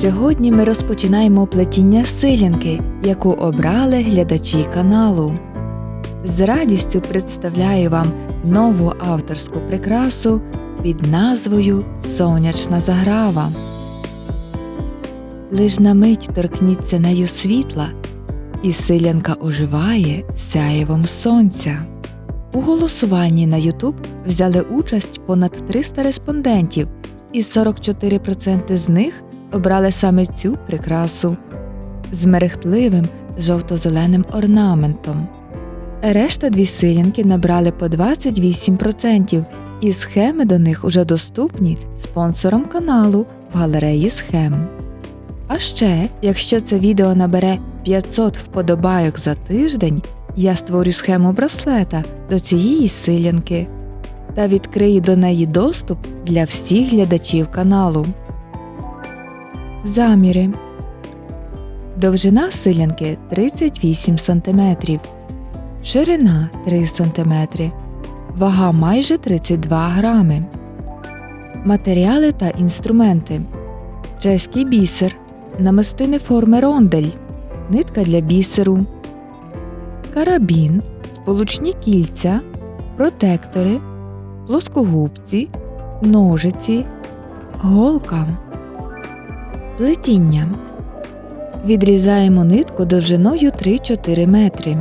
Сьогодні ми розпочинаємо плетіння силянки, яку обрали глядачі каналу. З радістю представляю вам нову авторську прикрасу під назвою «Сонячна заграва». Лиш на мить торкніться нею світла, і силянка оживає сяєвом сонця. У голосуванні на YouTube взяли участь понад 300 респондентів, і 44% з них обрали саме цю прикрасу з мерехтливим жовто-зеленим орнаментом. Решта дві силянки набрали по 28%, і схеми до них уже доступні спонсорам каналу в галереї схем. А ще, якщо це відео набере 500 вподобайок за тиждень, я створю схему браслета до цієї силянки та відкрию до неї доступ для всіх глядачів каналу. Заміри. Довжина силянки 38 см, ширина 3 см, вага майже 32 грами. Матеріали та інструменти. Чеський бісер, намистини форми рондель, нитка для бісеру, карабін, сполучні кільця, протектори, плоскогубці, ножиці, голка. Плетіння. Відрізаємо нитку довжиною 3-4 метри.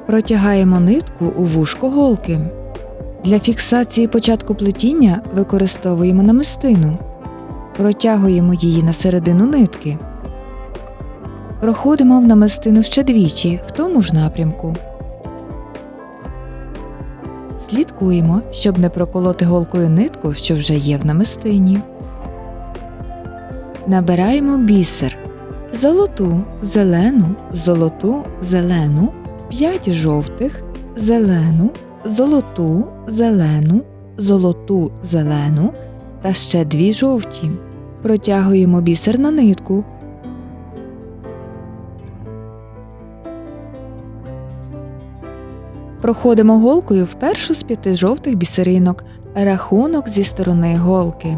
Протягаємо нитку у вушко голки. Для фіксації початку плетіння використовуємо намистину. Протягуємо її на середину нитки. Проходимо в намистину ще двічі в тому ж напрямку. Слідкуємо, щоб не проколоти голкою нитку, що вже є в намистині. Набираємо бісер. Золоту, зелену, 5 жовтих, зелену, золоту, зелену та ще 2 жовті. Протягуємо бісер на нитку. Проходимо голкою в першу з 5 жовтих бісеринок, рахунок зі сторони голки.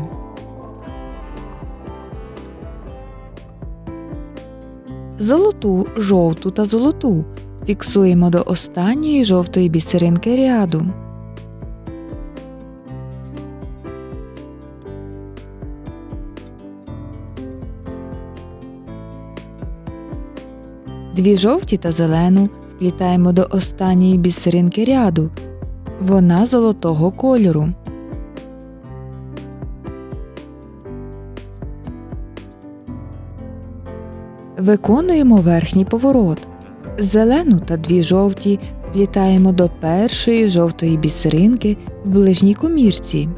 Золоту, жовту та золоту фіксуємо до останньої жовтої бісеринки ряду. Дві жовті та зелену вплітаємо до останньої бісеринки ряду. Вона золотого кольору. Виконуємо верхній поворот. Зелену та 2 жовті вплітаємо до першої жовтої бісеринки в ближній комірці.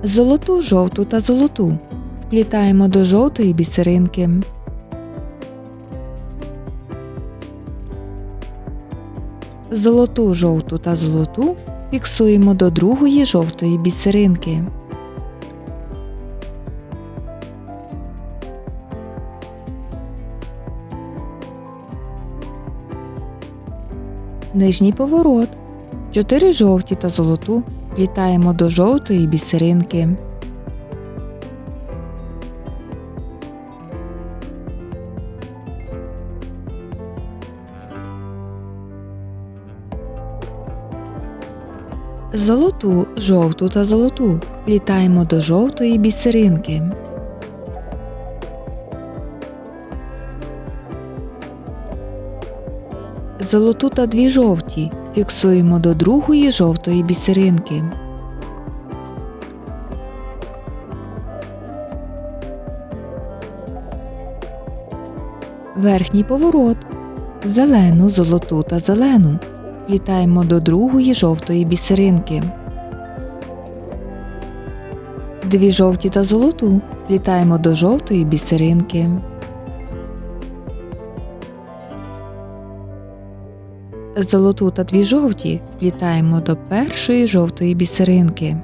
Золоту, жовту та золоту вплітаємо до жовтої бісеринки. Золоту, жовту та золоту фіксуємо до другої жовтої бісеринки. Нижній поворот. 4 жовті та золоту вплітаємо до жовтої бісеринки. Золоту, жовту та золоту вплітаємо до жовтої бісеринки. Золоту та 2 жовті фіксуємо до другої жовтої бісеринки. Верхній поворот. Зелену, золоту та зелену вплітаємо до другої жовтої бісеринки. 2 жовті та золоту вплітаємо до жовтої бісеринки. Золоту та 2 жовті вплітаємо до першої жовтої бісеринки.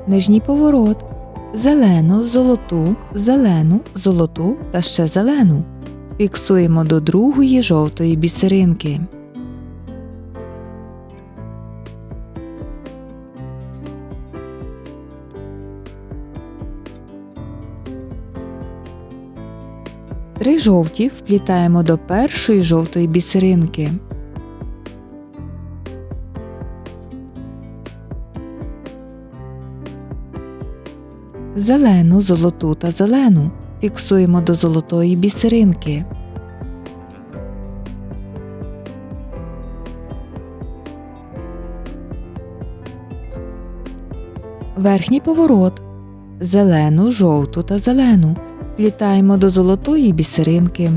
Нижній поворот. зелену, золоту, зелену, золоту та ще зелену. Фіксуємо до другої жовтої бісеринки. Три жовті вплітаємо до першої жовтої бісеринки. Зелену, золоту та зелену фіксуємо до золотої бісеринки. Верхній поворот. Зелену, жовту та зелену вплітаємо до золотої бісеринки.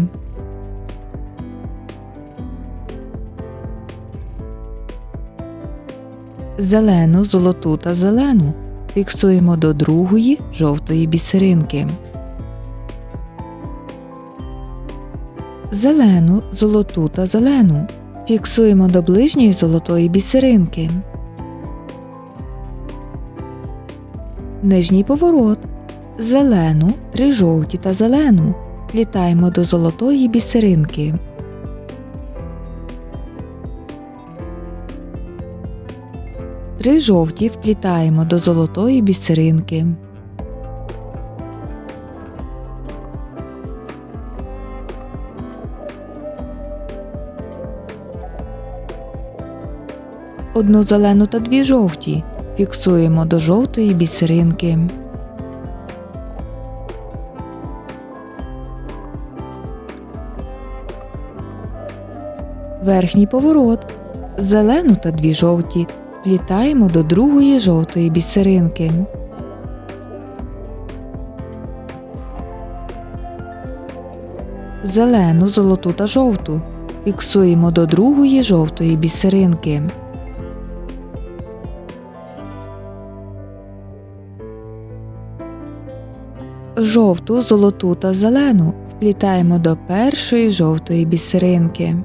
Зелену, золоту та зелену фіксуємо до другої жовтої бісеринки. Зелену, золоту та зелену фіксуємо до ближньої золотої бісеринки. Нижній поворот. Зелену, три жовті та зелену вплітаємо до золотої бісеринки. Три жовті вплітаємо до золотої бісеринки. Одну зелену та дві жовті фіксуємо до жовтої бісеринки. Верхній поворот. Зелену та дві жовті вплітаємо до другої жовтої бісеринки. Зелену, золоту та жовту фіксуємо до другої жовтої бісеринки. Жовту, золоту та зелену вплітаємо до першої жовтої бісеринки.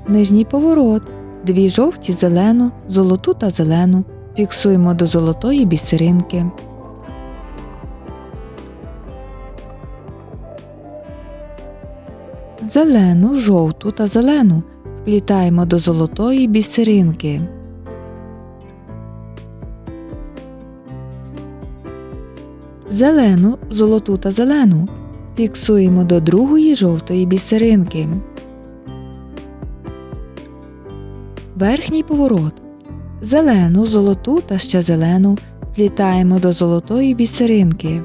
Нижній поворот. Дві жовті, зелену, золоту та зелену фіксуємо до золотої бісеринки. Зелену, жовту та зелену вплітаємо до золотої бісеринки. Зелену, золоту та зелену фіксуємо до другої жовтої бісеринки. Верхній поворот. Зелену, золоту та ще зелену вплітаємо до золотої бісеринки.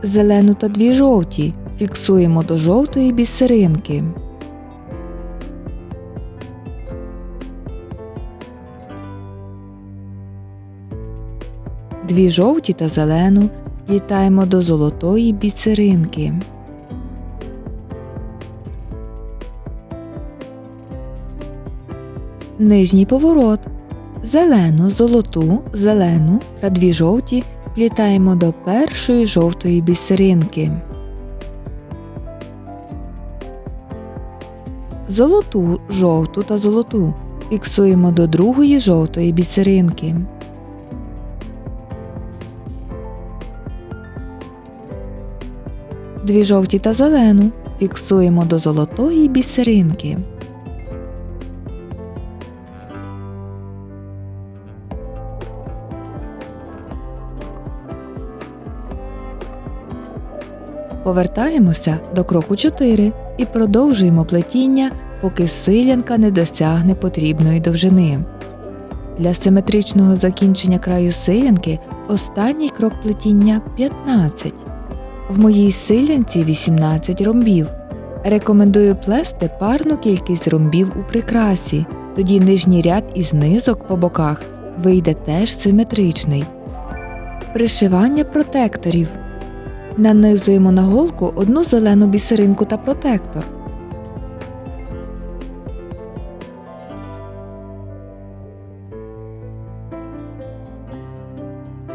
Зелену та дві жовті фіксуємо до жовтої бісеринки. Дві жовті та зелену вплітаємо до золотої бісеринки. Нижній поворот. Зелену, золоту, зелену та дві жовті вплітаємо до першої жовтої бісеринки. Золоту, жовту та золоту фіксуємо до другої жовтої бісеринки. Дві жовті та зелену фіксуємо до золотої бісеринки. Повертаємося до кроку 4 і продовжуємо плетіння, поки силянка не досягне потрібної довжини. Для симетричного закінчення краю силянки останній крок плетіння 15. В моїй силянці 18 ромбів. Рекомендую плести парну кількість ромбів у прикрасі, тоді нижній ряд із низок по боках вийде теж симетричний. Пришивання протекторів. Нанизуємо на голку одну зелену бісеринку та протектор.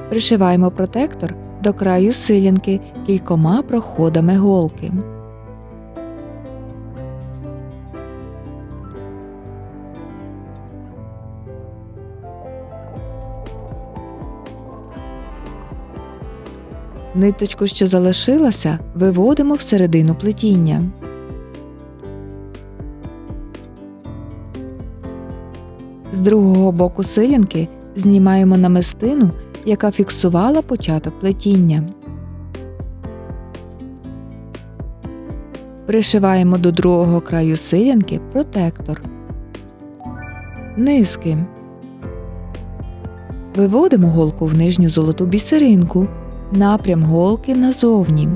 Пришиваємо протектор до краю силянки кількома проходами голки. Ниточку, що залишилася, виводимо всередину плетіння. З другого боку силянки знімаємо намистину, яка фіксувала початок плетіння. Пришиваємо до другого краю силянки протектор. Низки. Виводимо голку в нижню золоту бісеринку, напрям голки назовні.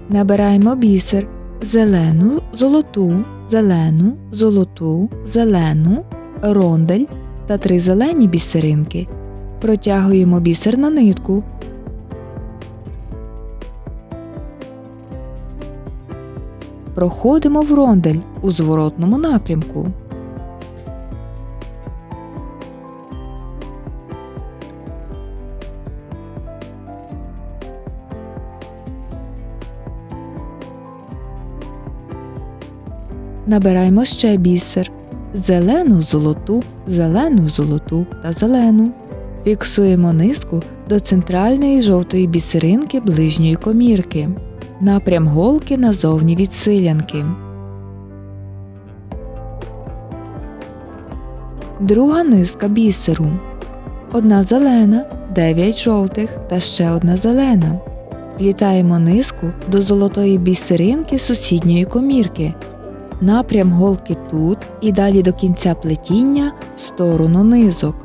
Набираємо бісер, зелену, золоту, зелену, золоту, зелену, рондель та 3 зелені бісеринки. Протягуємо бісер на нитку. Проходимо в рондель у зворотному напрямку. Набираємо ще бісер, зелену, золоту, зелену, золоту та зелену. Фіксуємо низку до центральної жовтої бісеринки ближньої комірки. Напрям голки назовні від силянки. Друга низка бісеру. 1 зелена, 9 жовтих та ще 1 зелена. Вплітаємо низку до золотої бісеринки сусідньої комірки. Напрям голки тут і далі до кінця плетіння в сторону низок.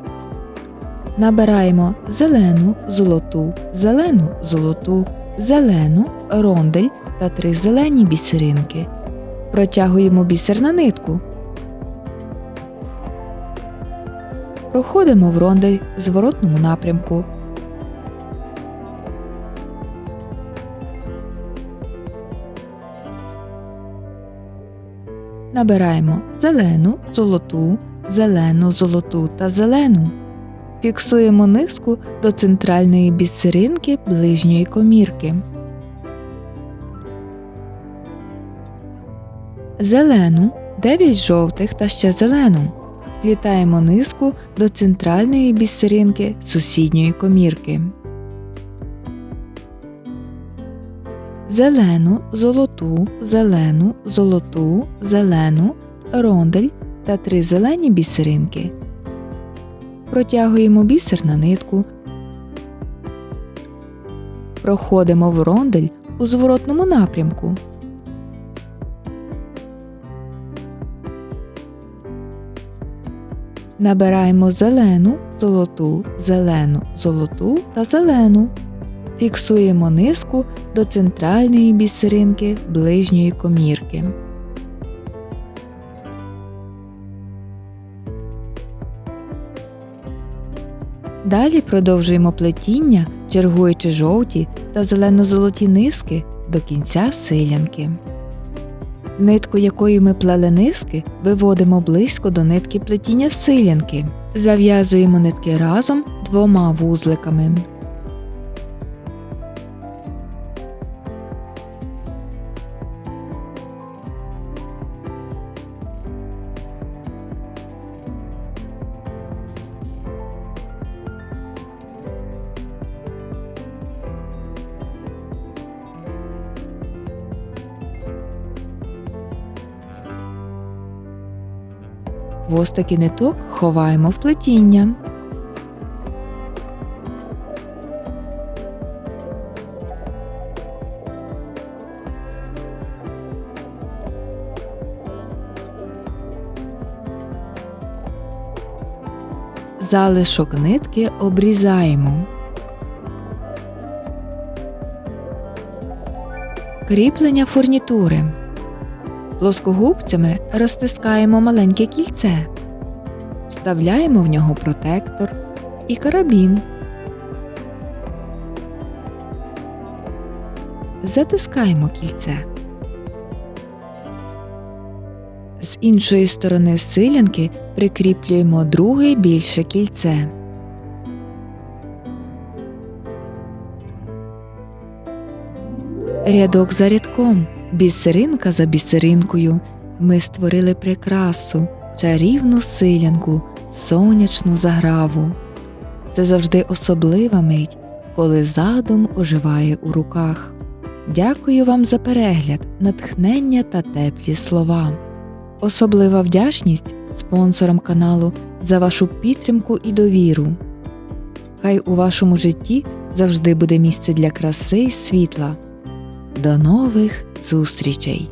Набираємо зелену, золоту, зелену, золоту, зелену, рондель та 3 зелені бісеринки. Протягуємо бісер на нитку. Проходимо в рондель в зворотному напрямку. Набираємо зелену, золоту, зелену, золоту та зелену. Фіксуємо низку до центральної бісеринки ближньої комірки. Зелену, 9 жовтих та ще зелену. Вплітаємо низку до центральної бісеринки сусідньої комірки. Зелену, золоту, зелену, золоту, зелену, рондель та 3 зелені бісеринки. Протягуємо бісер на нитку. Проходимо в рондель у зворотному напрямку. Набираємо зелену, золоту, зелену, золоту та зелену. Фіксуємо низку до центральної бісеринки ближньої комірки. Далі продовжуємо плетіння, чергуючи жовті та зелено-золоті низки до кінця силянки. Нитку, якою ми плели низки, виводимо близько до нитки плетіння силянки. Зав'язуємо нитки разом 2 вузликами. Хвостики ниток ховаємо в плетіння. Залишок нитки обрізаємо. Кріплення фурнітури. Плоскогубцями розтискаємо маленьке кільце. Вставляємо в нього протектор і карабін. Затискаємо кільце. З іншої сторони силянки прикріплюємо друге більше кільце. Рядок за рядком, бісеринка за бісеринкою ми створили прикрасу, чарівну силянку, сонячну заграву. Це завжди особлива мить, коли задум оживає у руках. Дякую вам за перегляд, натхнення та теплі слова. Особлива вдячність спонсорам каналу за вашу підтримку і довіру. Хай у вашому житті завжди буде місце для краси й світла. До нових зустрічей!